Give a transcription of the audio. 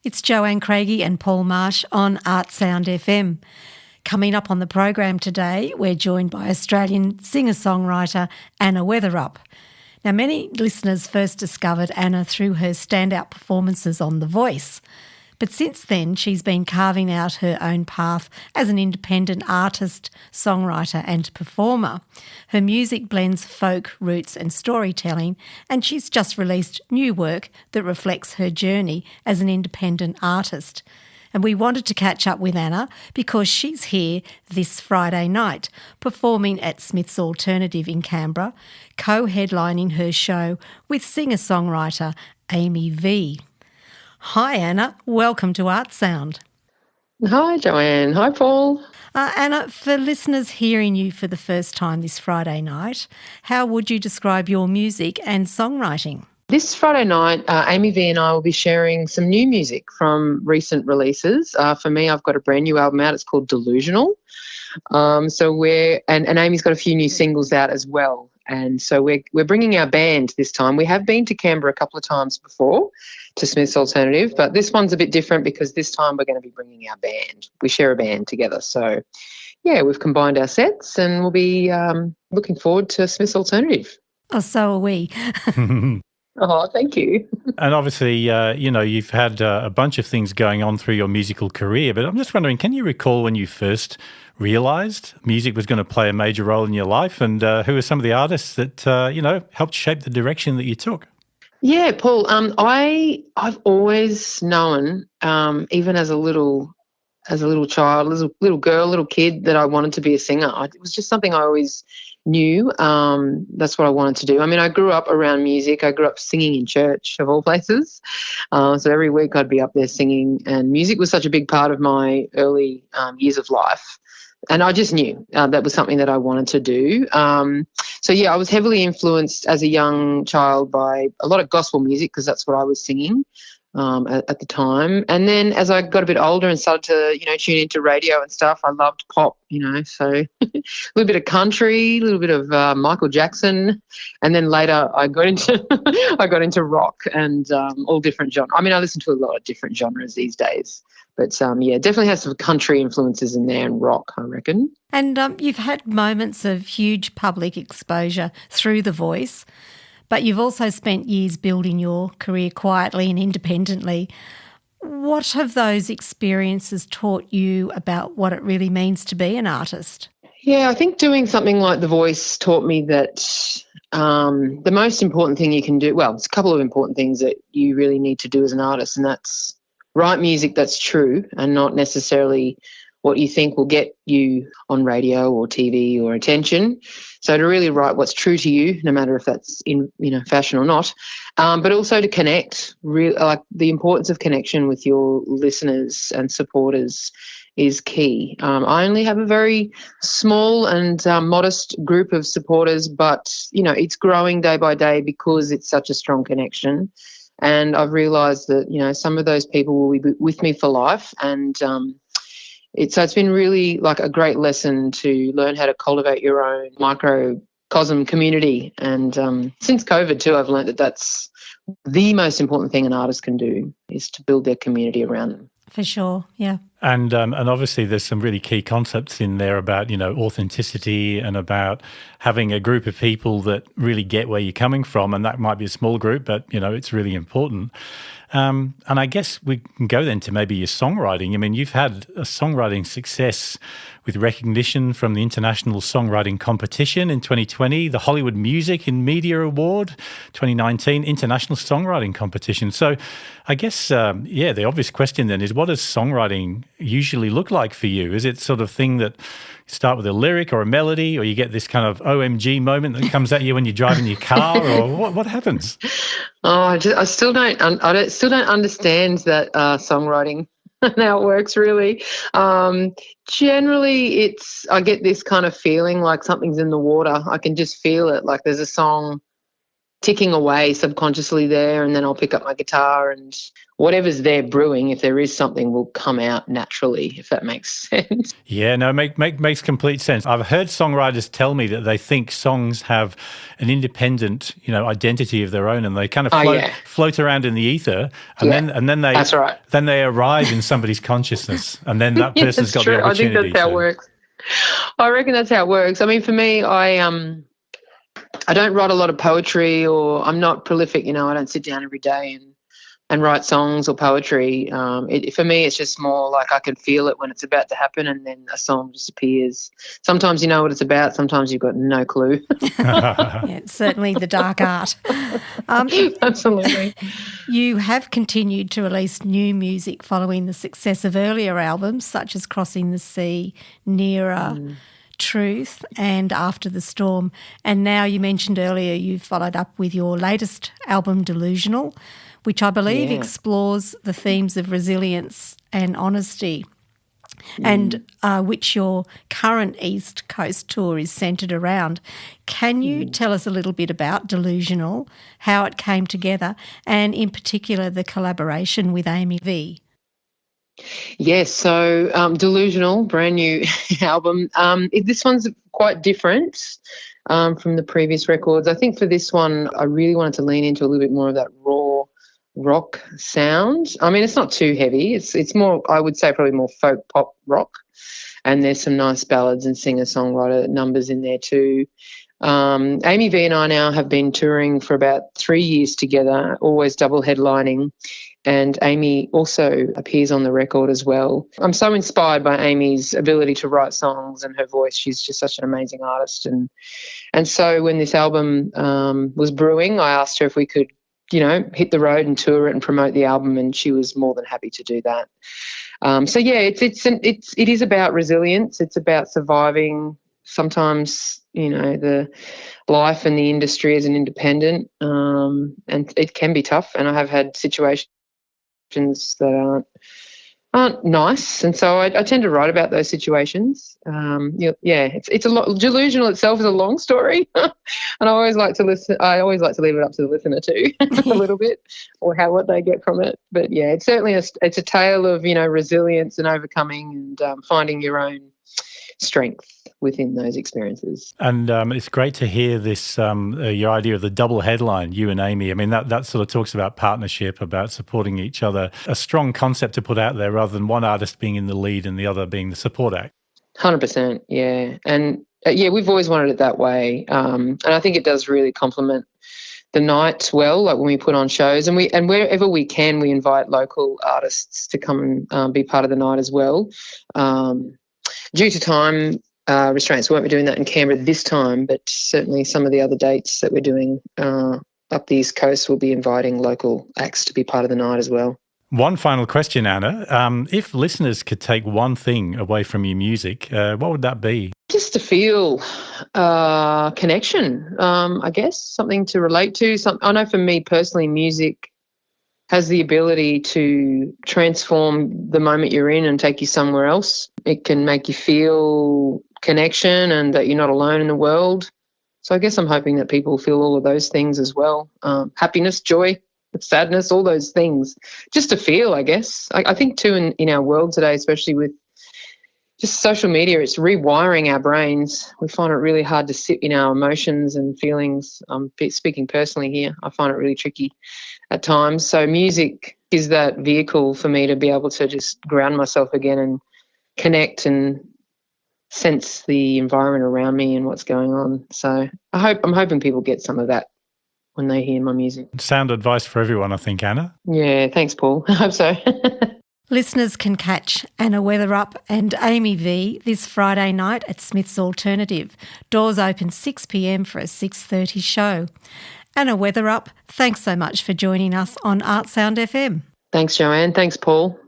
It's Joanne, Craigie and Paul Marsh on ArtSound FM. Coming up on the program today, we're joined by Australian singer-songwriter Anna Weatherup. Now, many listeners first discovered Anna through her standout performances on The Voice. But since then, she's been carving out her own path as an independent artist, songwriter and performer. Her music blends folk, roots and storytelling, and she's just released new work that reflects her journey as an independent artist. And we wanted to catch up with Anna because she's here this Friday night, performing at Smith's Alternative in Canberra, co-headlining her show with singer-songwriter Amy Vee. Hi Anna, welcome to ArtSound. Hi Joanne, hi Paul. Anna, for listeners hearing you for the first time this Friday night, how would you describe your music and songwriting? This Friday night, Amy Vee and I will be sharing some new music from recent releases. For me, I've got a brand new album out. It's called Delusional. And Amy's got a few new singles out as well. And so we're bringing our band this time. We have been to Canberra a couple of times before to Smith's Alternative, but this one's a bit different because this time we're going to be bringing our band. We share a band together. So, yeah, we've combined our sets and we'll be looking forward to Smith's Alternative. Oh, so are we. Oh, thank you. And obviously, you've had a bunch of things going on through your musical career, but I'm just wondering, can you recall when you first realised music was going to play a major role in your life, and who are some of the artists that, helped shape the direction that you took? Yeah, Paul, I've always known, even as a little child, little girl, little kid, that I wanted to be a singer. It was just something I always knew. That's what I wanted to do. I mean, I grew up around music. I grew up singing in church, of all places. So every week I'd be up there singing, and music was such a big part of my early years of life. And I just knew that was something that I wanted to do. I was heavily influenced as a young child by a lot of gospel music because that's what I was singing at the time. And then as I got a bit older and started to, tune into radio and stuff, I loved pop, so a little bit of country, a little bit of Michael Jackson. And then later I got into rock and all different genres. I mean, I listen to a lot of different genres these days. But, definitely has some country influences in there and rock, I reckon. And you've had moments of huge public exposure through The Voice, but you've also spent years building your career quietly and independently. What have those experiences taught you about what it really means to be an artist? Yeah, I think doing something like The Voice taught me that the most important thing you can do, well, there's a couple of important things that you really need to do as an artist, and that's write music that's true and not necessarily what you think will get you on radio or TV or attention. So to really write what's true to you, no matter if that's in fashion or not, but also to connect. Like the importance of connection with your listeners and supporters is key. I only have a very small and modest group of supporters, but it's growing day by day because it's such a strong connection. And I've realised that, some of those people will be with me for life. And it's been really like a great lesson to learn how to cultivate your own microcosm community. And since COVID too, I've learned that that's the most important thing an artist can do, is to build their community around them. For sure, yeah. And obviously there's some really key concepts in there about, authenticity and about having a group of people that really get where you're coming from, and that might be a small group, but, it's really important. And I guess we can go then to maybe your songwriting. I mean, you've had a songwriting success with recognition from the International Songwriting Competition in 2020, the Hollywood Music and Media Award 2019, International Songwriting Competition. So I guess, the obvious question then is, what does songwriting usually look like for you? Is it sort of thing that you start with a lyric or a melody, or you get this kind of OMG moment that comes at you when you're driving your car, or what happens? Oh, I still don't understand that songwriting and how it works really. Generally, I get this kind of feeling like something's in the water. I can just feel it. Like there's a song ticking away subconsciously there, and then I'll pick up my guitar and whatever's there brewing, if there is something, will come out naturally, if that makes sense. Yeah, no, makes complete sense. I've heard songwriters tell me that they think songs have an independent, identity of their own, and they kind of float around in the ether, and then they that's right. Then they arrive in somebody's consciousness, and then that person's got the opportunity. I think that's how it works. I reckon that's how it works. I mean, for me, I don't write a lot of poetry, or I'm not prolific. I don't sit down every day and write songs or poetry. For me, it's just more like I can feel it when it's about to happen, and then a song just appears. Sometimes you know what it's about, sometimes you've got no clue. Yeah, it's certainly the dark art. Absolutely. You have continued to release new music following the success of earlier albums such as Crossing the Sea, Nearer, Truth and After the Storm. And now, you mentioned earlier, you've followed up with your latest album, Delusional, which I believe explores the themes of resilience and honesty, and which your current East Coast tour is centred around. Can you tell us a little bit about Delusional, how it came together, and in particular the collaboration with Amy Vee? Yes, so Delusional, brand new album. This one's quite different from the previous records. I think for this one, I really wanted to lean into a little bit more of that raw rock sound. I mean, it's not too heavy. It's more, I would say, probably more folk pop rock, and there's some nice ballads and singer-songwriter numbers in there too. Amy Vee and I now have been touring for about 3 years together, always double headlining, and Amy also appears on the record as well. I'm so inspired by Amy's ability to write songs and her voice. She's just such an amazing artist. And so when this album was brewing, I asked her if we could hit the road and tour it and promote the album, and she was more than happy to do that. It is about resilience. It's about surviving sometimes, the life and the industry as an independent, and it can be tough. And I have had situations that aren't nice, and so I tend to write about those situations. It's a lot. Delusional itself is a long story, and I always like to listen. I always like to leave it up to the listener too, a little bit, or what they get from it. But yeah, it's certainly it's a tale of resilience and overcoming and finding your own strength within those experiences. And it's great to hear this, your idea of the double headline, you and Amy. I mean, that sort of talks about partnership, about supporting each other, a strong concept to put out there rather than one artist being in the lead and the other being the support act. 100%, yeah. And we've always wanted it that way. And I think it does really complement the night well, like when we put on shows, and wherever we can, we invite local artists to come and be part of the night as well. Due to time restraints, we won't be doing that in Canberra this time, but certainly some of the other dates that we're doing up the East Coast, we'll be inviting local acts to be part of the night as well. One final question, Anna. If listeners could take one thing away from your music, what would that be? Just to feel connection, I guess, something to relate to. I know for me personally, music has the ability to transform the moment you're in and take you somewhere else. It can make you feel connection and that you're not alone in the world. So I guess I'm hoping that people feel all of those things as well. Happiness, joy, sadness, all those things. Just to feel, I guess. I think too in our world today, especially with just social media, it's rewiring our brains. We find it really hard to sit in our emotions and feelings. I'm speaking personally here. I find it really tricky at times. So music is that vehicle for me to be able to just ground myself again and connect and sense the environment around me and what's going on. So I'm hoping people get some of that when they hear my music. Sound advice for everyone, I think, Anna. Yeah, thanks, Paul. I hope so. Listeners can catch Anna Weatherup and Amy Vee this Friday night at Smith's Alternative. Doors open 6 p.m. for a 6:30 show. Anna Weatherup, thanks so much for joining us on ArtSound FM. Thanks, Joanne. Thanks, Paul.